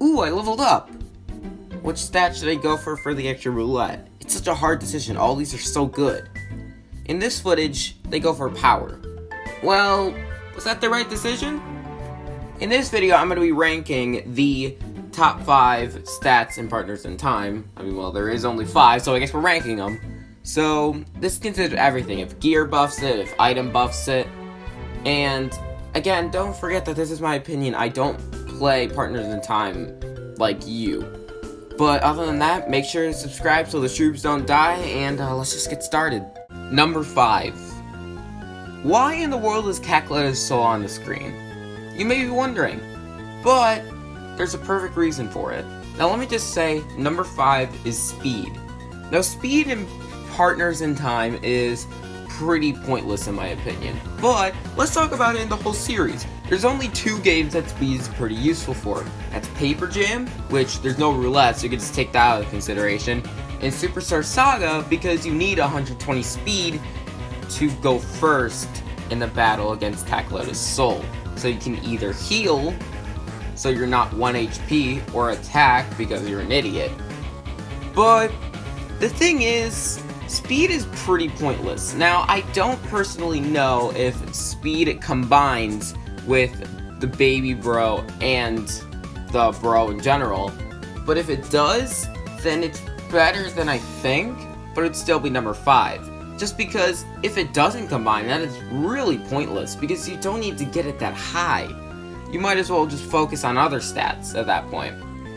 Ooh, I leveled up! Which stat should I go for the extra roulette? It's such a hard decision, all these are so good. In this footage, they go for power. Well, was that the right decision? In this video, I'm going to be ranking the top 5 stats and partners in time. I mean, well, there is only 5, so I guess we're ranking them. So, this considers everything. If gear buffs it, if item buffs it. And, again, don't forget that this is my opinion. I don't play partners in time like you. But other than that, make sure to subscribe so the Shroobs don't die, and let's just get started. Number 5. Why in the world is Cackleta's soul on the screen? You may be wondering, but there's a perfect reason for it. Now let me just say, number 5 is speed. Now speed in partners in time is pretty pointless in my opinion, but let's talk about it in the whole series. There's only 2 games that speed is pretty useful for. That's Paper Jam, which there's no roulette, so you can just take that out of consideration, and Superstar Saga, because you need 120 speed to go first in the battle against Cackleta's soul. So you can either heal, so you're not 1 HP, or attack because you're an idiot. But the thing is, speed is pretty pointless. Now, I don't personally know if speed combines with the baby bro and the bro in general, but if it does, then it's better than I think, but it'd still be number 5. Just because if it doesn't combine, that is really pointless, because you don't need to get it that high. You might as well just focus on other stats at that point,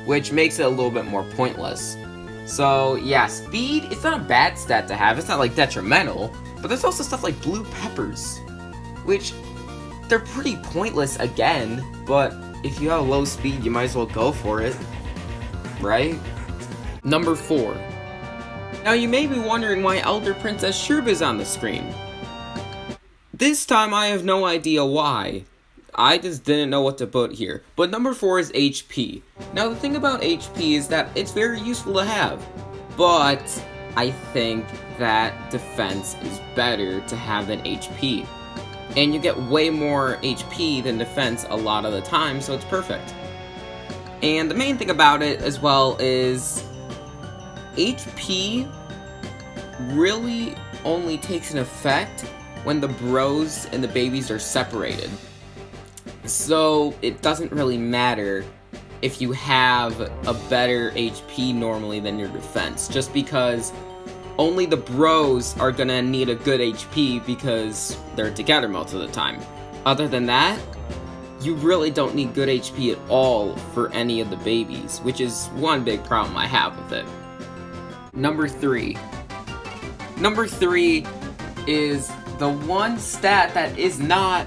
which makes it a little bit more pointless. So yeah, speed, it's not a bad stat to have, it's not like detrimental, but there's also stuff like blue peppers, which they're pretty pointless again, but if you have low speed, you might as well go for it, right? Number 4. Now you may be wondering why Elder Princess Shroob is on the screen. This time I have no idea why. I just didn't know what to put here. But number 4 is HP. Now the thing about HP is that it's very useful to have, but I think that defense is better to have than HP. And you get way more HP than defense a lot of the time, so it's perfect. And the main thing about it as well is HP really only takes an effect when the bros and the babies are separated. So it doesn't really matter if you have a better HP normally than your defense, just because only the bros are gonna need a good HP because they're together most of the time. Other than that, you really don't need good HP at all for any of the babies, which is one big problem I have with it. Number 3. Number 3 is the one stat that is not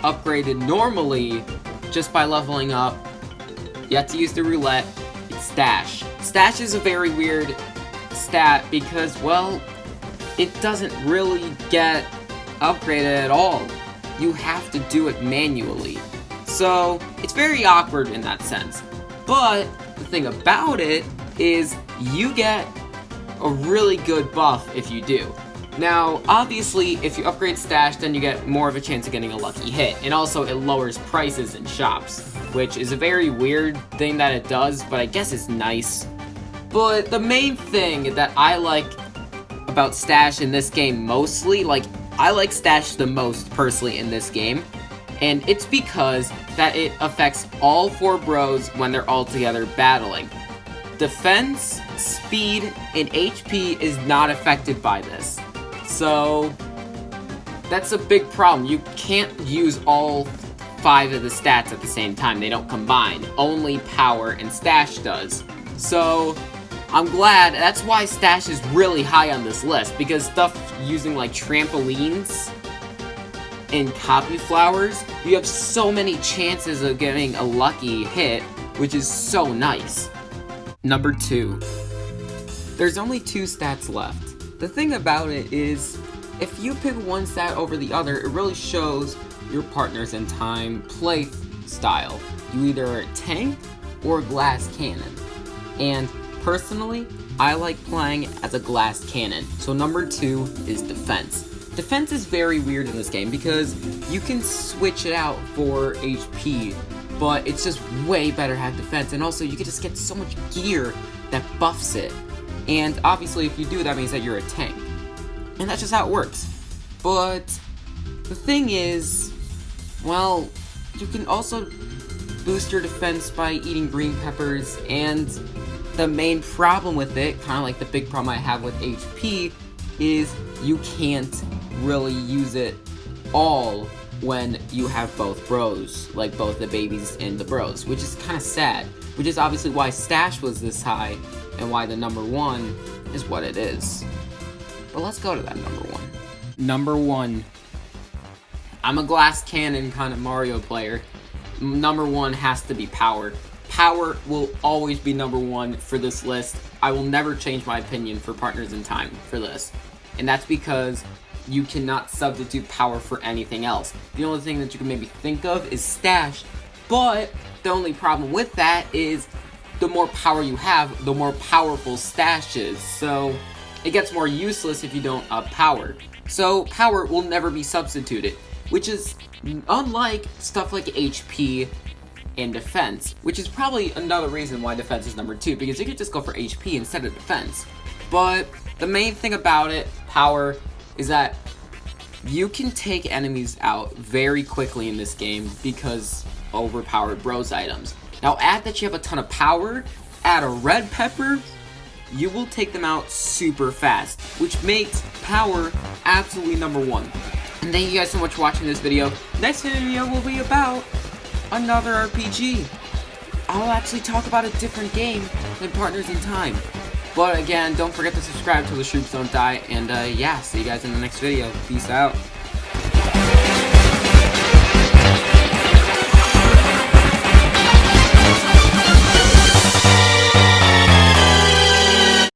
upgraded normally just by leveling up. You have to use the roulette. It's Stash. Stash is a very weird stat because, well, it doesn't really get upgraded at all. You have to do it manually. So it's very awkward in that sense. But the thing about it is you get a really good buff if you do. Now, obviously, if you upgrade Stash, then you get more of a chance of getting a lucky hit. And also, it lowers prices in shops, which is a very weird thing that it does, but I guess it's nice. But the main thing that I like about Stash in this game mostly, I like Stash the most personally in this game, and it's because that it affects all 4 bros when they're all together battling. Defense, speed, and HP is not affected by this. So that's a big problem. You can't use all 5 of the stats at the same time. They don't combine. Only power and Stash does. So I'm glad. That's why Stash is really high on this list, because stuff using like trampolines and copy flowers, you have so many chances of getting a lucky hit, which is so nice. Number 2. There's only 2 stats left. The thing about it is, if you pick one stat over the other, it really shows your partners in time play style. You either are a tank or a glass cannon. And personally, I like playing as a glass cannon. So number 2 is defense. Defense is very weird in this game because you can switch it out for HP but it's just way better at defense, and also you can just get so much gear that buffs it. And obviously if you do, that means that you're a tank. And that's just how it works. But the thing is, well, you can also boost your defense by eating green peppers, and the main problem with it, kind of like the big problem I have with HP, is you can't really use it all when you have both bros, like both the babies and the bros, which is kind of sad, which is obviously why Stash was this high and why the number 1 is what it is. But let's go to that number 1. Number 1. I'm a glass cannon kind of Mario player. Number 1 has to be Power. Power will always be number 1 for this list. I will never change my opinion for Partners in Time for this. And that's because you cannot substitute Power for anything else. The only thing that you can maybe think of is Stash, but the only problem with that is the more power you have, the more powerful Stash is. So it gets more useless if you don't up Power. So Power will never be substituted, which is unlike stuff like HP and Defense, which is probably another reason why Defense is number 2, because you could just go for HP instead of Defense. But the main thing about it, Power, is that you can take enemies out very quickly in this game because overpowered bros items. Now add that you have a ton of power, add a red pepper, you will take them out super fast, which makes Power absolutely number 1. And thank you guys so much for watching this video. Next video will be about another RPG. I'll actually talk about a different game than Partners in Time. But again, don't forget to subscribe so the Shroops don't die. And yeah, see you guys in the next video. Peace out.